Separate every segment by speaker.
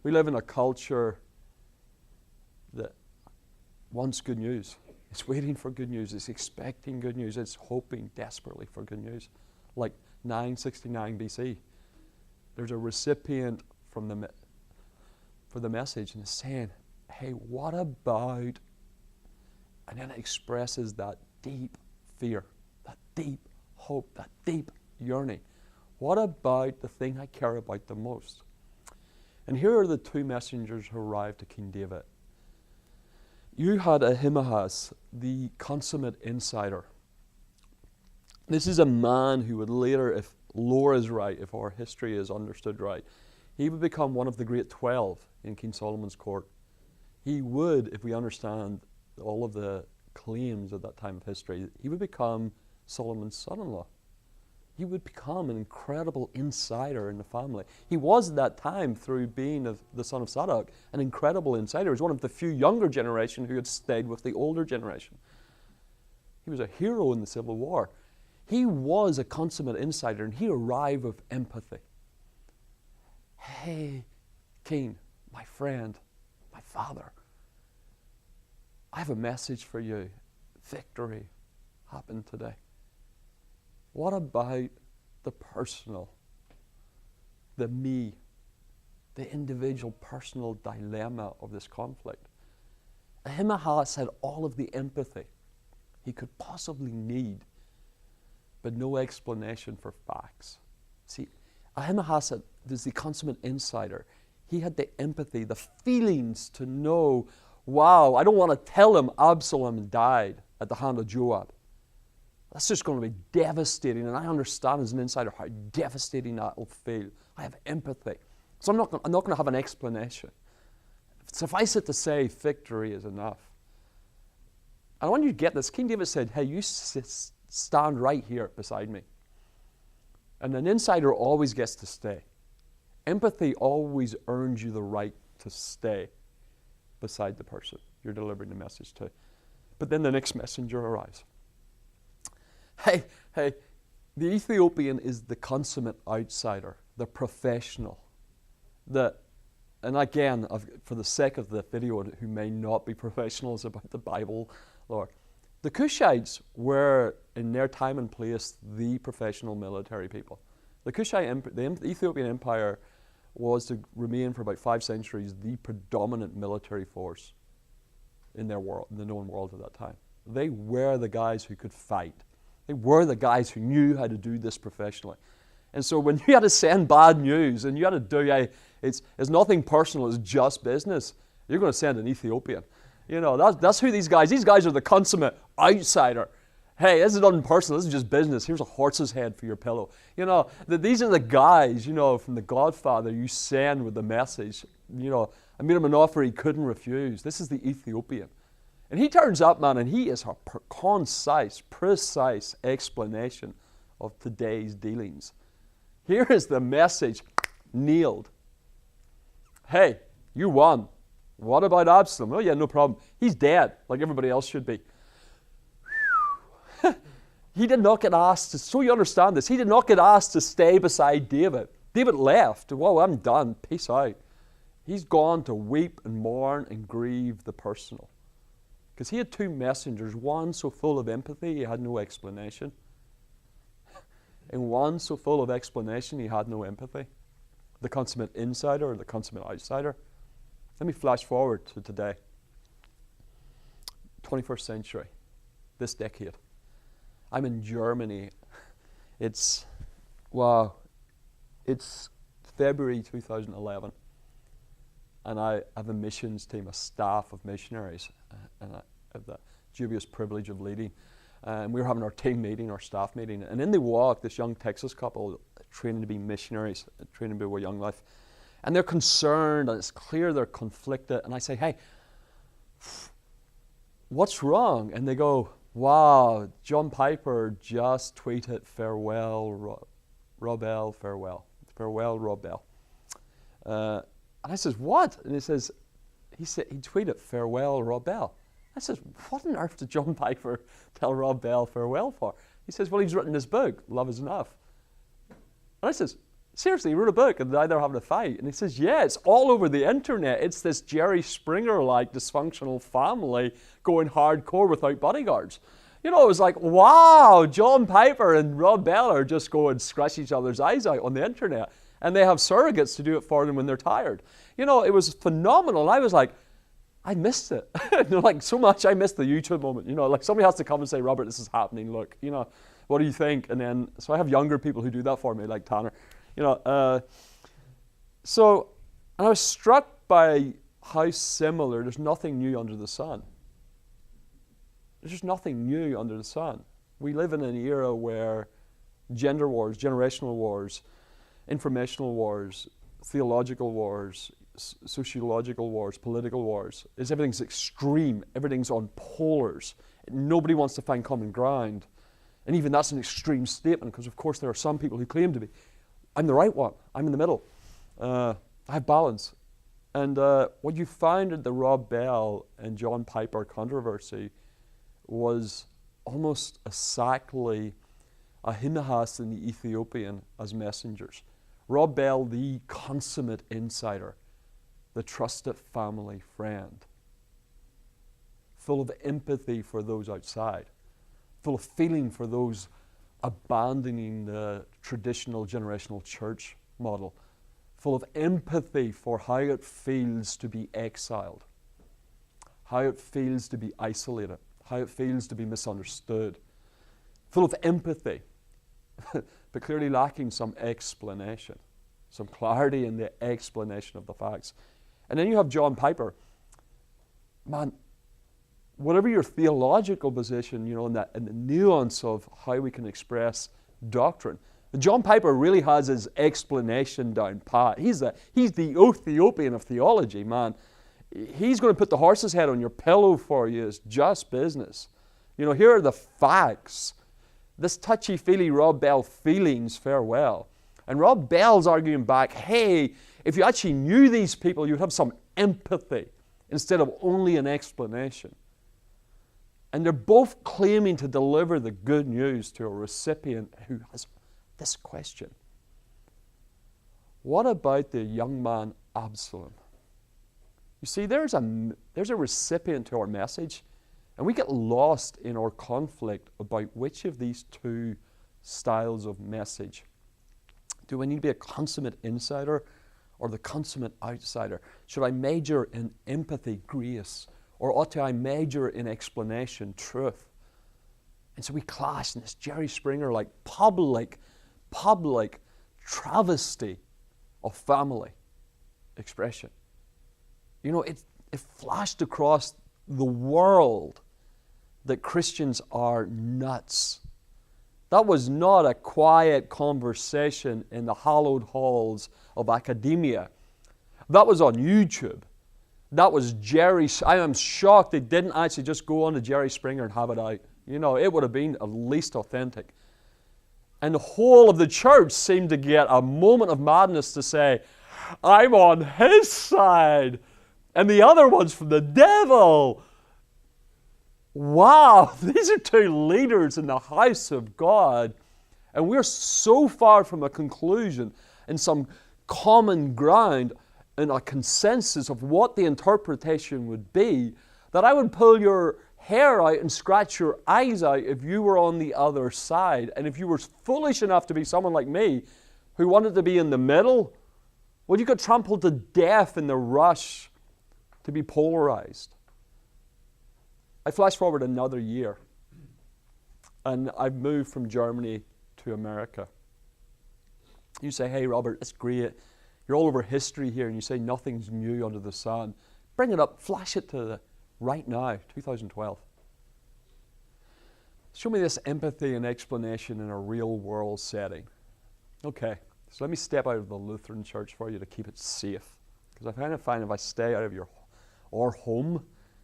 Speaker 1: We live in a culture that wants good news. It's waiting for good news. It's expecting good news. It's hoping desperately for good news. Like 969 BC, there's a recipient for the message, and it's saying, hey, what about, and then it expresses that deep fear, that deep hope, that deep yearning. What about the thing I care about the most? And here are the two messengers who arrived to King David. You had Ahimaaz, the consummate insider. This is a man who would later, if lore is right, if our history is understood right, he would become one of the great 12 in King Solomon's court. He would, if we understand all of the claims of that time of history, he would become Solomon's son-in-law. He would become an incredible insider in the family. He was at that time, through being the son of Zadok, an incredible insider. He was one of the few younger generation who had stayed with the older generation. He was a hero in the Civil War. He was a consummate insider, and he arrived with empathy. Hey, King, my friend, my father, I have a message for you. Victory happened today. What about the personal, the me, the individual personal dilemma of this conflict? Ahimaaz had all of the empathy he could possibly need, but no explanation for facts. See, Ahimaaz is the consummate insider. He had the empathy, the feelings to know, wow, I don't want to tell him Absalom died at the hand of Joab. That's just going to be devastating, and I understand as an insider how devastating that will feel. I have empathy. So I'm not going to have an explanation. Suffice it to say, victory is enough. And I want you to get this. King David said, hey, you stand right here beside me. And an insider always gets to stay. Empathy always earns you the right to stay beside the person you're delivering the message to. But then the next messenger arrives. Hey, the Ethiopian is the consummate outsider, the professional. And again, for the sake of the video who may not be professionals about the Bible, Lord, the Cushites were, in their time and place, the professional military people. The Ethiopian Empire was to remain for about 5 centuries the predominant military force in their world, in the known world at that time. They were the guys who could fight. They were the guys who knew how to do this professionally. And so when you had to send bad news and you had to do, it's nothing personal, it's just business, you're going to send an Ethiopian. You know, that's who these guys are the consummate outsider. Hey, this is nothing personal, this is just business. Here's a horse's head for your pillow. You know, these are the guys, you know, from The Godfather you send with the message. You know, I made him an offer he couldn't refuse. This is the Ethiopian. And he turns up, man, and he is a concise, precise explanation of today's dealings. Here is the message, nailed. Hey, you won. What about Absalom? Oh yeah, no problem. He's dead, like everybody else should be. He did not get asked to, so you understand this, he did not get asked to stay beside David. David left. Well, I'm done. Peace out. He's gone to weep and mourn and grieve the personal. Because he had 2 messengers, one so full of empathy he had no explanation, and one so full of explanation he had no empathy. The consummate insider or the consummate outsider. Let me flash forward to today. 21st century, this decade. I'm in Germany. It's February 2011. And I have a missions team, a staff of missionaries, and I have the dubious privilege of leading. And we were having our team meeting, our staff meeting, and in they walk this young Texas couple training to be missionaries, training to be a young life. And they're concerned, and it's clear they're conflicted. And I say, hey, what's wrong? And they go, wow, John Piper just tweeted, farewell, Robel, farewell. Farewell, Robel. And I says, what? And he tweeted, farewell, Robel. I says, what on earth did John Piper tell Robel farewell for? He says, well, he's written this book, Love Is Enough. And I says, Seriously, he wrote a book and now they're having a fight. And he says, yeah, it's all over the internet. It's this Jerry Springer-like dysfunctional family going hardcore without bodyguards. You know, it was like, wow, John Piper and Rob Bell are just going scratch each other's eyes out on the internet. And they have surrogates to do it for them when they're tired. You know, it was phenomenal. And I was like, I missed it. You know, like so much, I missed the YouTube moment. You know, like somebody has to come and say, Robert, this is happening. Look, you know, what do you think? And then, so I have younger people who do that for me, like Tanner. You know, and I was struck by how similar, there's nothing new under the sun. There's just nothing new under the sun. We live in an era where gender wars, generational wars, informational wars, theological wars, sociological wars, political wars, everything's extreme, everything's on polars. Nobody wants to find common ground. And even that's an extreme statement, because of course there are some people who claim to be. I'm the right one. I'm in the middle. I have balance. And what you found in the Rob Bell and John Piper controversy was almost exactly Ahimaaz and the Ethiopian as messengers. Rob Bell, the consummate insider, the trusted family friend, full of empathy for those outside, full of feeling for those abandoning the traditional generational church model, full of empathy for how it feels to be exiled, how it feels to be isolated, how it feels to be misunderstood, full of empathy, but clearly lacking some explanation, some clarity in the explanation of the facts. And then you have John Piper. Man, whatever your theological position, you know, and the nuance of how we can express doctrine, John Piper really has his explanation down pat. He's the Ethiopian of theology, man. He's going to put the horse's head on your pillow for you. It's just business. You know, here are the facts. This touchy-feely Rob Bell feelings, farewell. And Rob Bell's arguing back, hey, if you actually knew these people, you'd have some empathy instead of only an explanation. And they're both claiming to deliver the good news to a recipient who has this question. What about the young man Absalom? You see, there's a recipient to our message, and we get lost in our conflict about which of these two styles of message. Do I need to be a consummate insider or the consummate outsider? Should I major in empathy, grace, or ought I major in explanation, truth? And so we clash in this Jerry Springer like public travesty of family expression. You know, it flashed across the world that Christians are nuts. That was not a quiet conversation in the hallowed halls of academia. That was on YouTube. That was I am shocked they didn't actually just go on to Jerry Springer and have it out. You know, it would have been at least authentic. And the whole of the church seemed to get a moment of madness to say, I'm on his side, and the other one's from the devil. Wow, these are two leaders in the house of God, and we're so far from a conclusion and some common ground and a consensus of what the interpretation would be, that I would pull your hair out and scratch your eyes out if you were on the other side. And if you were foolish enough to be someone like me who wanted to be in the middle, well, you got trampled to death in the rush to be polarized. I flash forward another year, and I've moved from Germany to America. You say, hey, Robert, it's great. You're all over history here, and you say nothing's new under the sun. Bring it up, flash it to right now, 2012. Show me this empathy and explanation in a real-world setting. Okay, so let me step out of the Lutheran church for you to keep it safe. Because I kind of find if I stay out of your home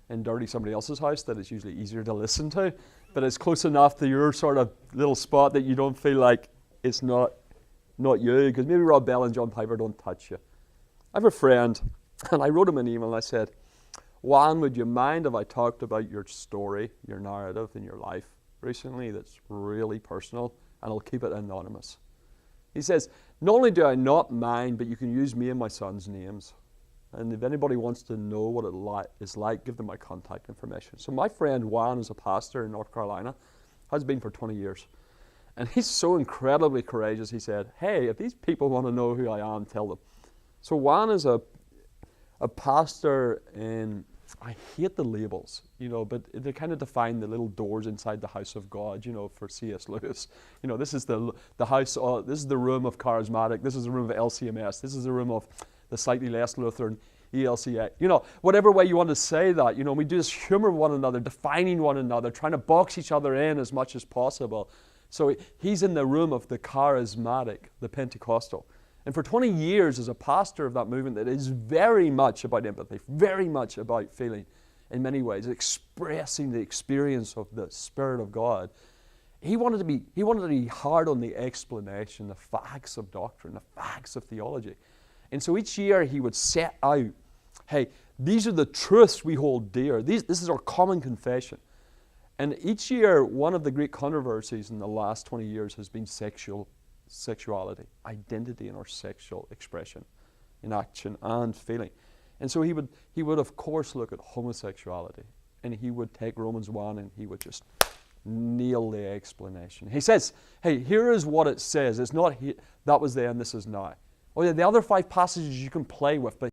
Speaker 1: and dirty somebody else's house, that it's usually easier to listen to. But it's close enough to your sort of little spot that you don't feel like it's not you, because maybe Rob Bell and John Piper don't touch you. I have a friend, and I wrote him an email, and I said, Juan, would you mind if I talked about your story, your narrative in your life recently that's really personal, and I'll keep it anonymous. He says, not only do I not mind, but you can use me and my son's names. And if anybody wants to know what it is like, give them my contact information. So my friend Juan is a pastor in North Carolina, has been for 20 years. And he's so incredibly courageous, he said, hey, if these people want to know who I am, tell them. So Juan is a pastor in, I hate the labels, but they kind of define the little doors inside the house of God, for C.S. Lewis. This is the house, this is the room of charismatic, this is the room of LCMS, this is the room of the slightly less Lutheran, ELCA. Whatever way you want to say that, we do this humor one another, defining one another, trying to box each other in as much as possible. So he's in the room of the charismatic, the Pentecostal. And for 20 years as a pastor of that movement that is very much about empathy, very much about feeling, in many ways, expressing the experience of the Spirit of God, he wanted to be hard on the explanation, the facts of doctrine, the facts of theology. And so each year he would set out, hey, these are the truths we hold dear. This is our common confession. And each year, one of the great controversies in the last 20 years has been sexuality, identity in our sexual expression, in action and feeling. And so he would of course look at homosexuality, and he would take Romans 1 and he would just nail the explanation. He says, hey, here is what it says. It's not that was then, this is now. Oh yeah, the other 5 passages you can play with, but